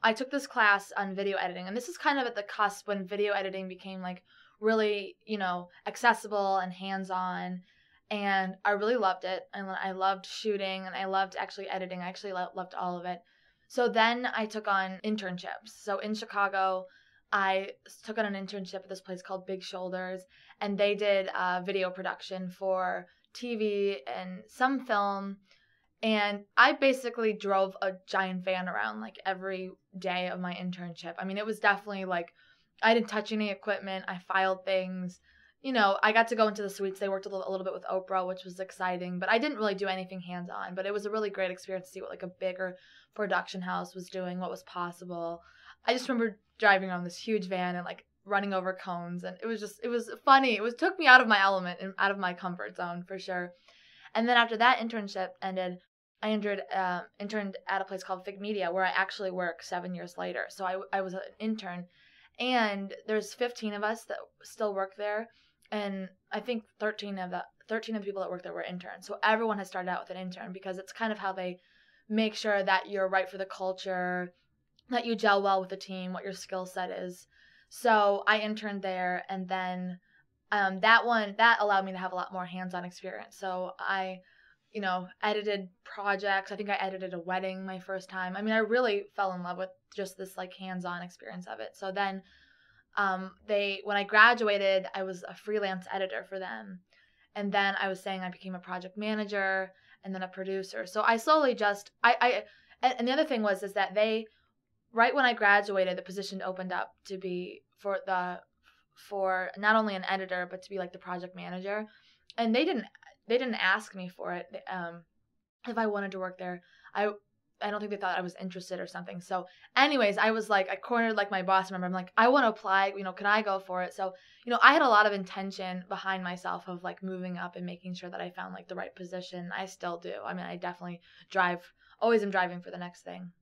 I took this class on video editing, and this is kind of at the cusp when video editing became like really, accessible and hands-on. And I really loved it. And I loved shooting, and I loved actually editing. I actually loved all of it. So then I took on internships. So in Chicago, I took on an internship at this place called Big Shoulders, and they did video production for TV and some film. And I basically drove a giant van around like every day of my internship. I mean, it was definitely like I didn't touch any equipment. I filed things. I got to go into the suites. They worked a little bit with Oprah, which was exciting, but I didn't really do anything hands-on. But it was a really great experience to see what like a bigger production house was doing, what was possible. I just remember driving around this huge van and like running over cones, and it was funny. Took me out of my element and out of my comfort zone for sure. And then after that internship ended, I interned at a place called Fig Media, where I actually work 7 years later. So I was an intern, and there's 15 of us that still work there, and I think 13 of the people that work there were interns. So everyone has started out with an intern, because it's kind of how they make sure that you're right for the culture, that you gel well with the team, what your skill set is. So I interned there, and then that allowed me to have a lot more hands-on experience. So I edited projects. I think I edited a wedding my first time. I mean, I really fell in love with just this like hands-on experience of it. So then when I graduated, I was a freelance editor for them. And then I was saying I became a project manager and then a producer. So I slowly and the other thing is that right when I graduated, the position opened up to be for not only an editor, but to be like the project manager. And they didn't ask me for it. If I wanted to work there, I don't think they thought I was interested or something. So anyways, I was like, I cornered like my boss. Remember, I'm like, I want to apply, can I go for it? So, I had a lot of intention behind myself of like moving up and making sure that I found like the right position. I still do. I mean, I definitely always am driving for the next thing.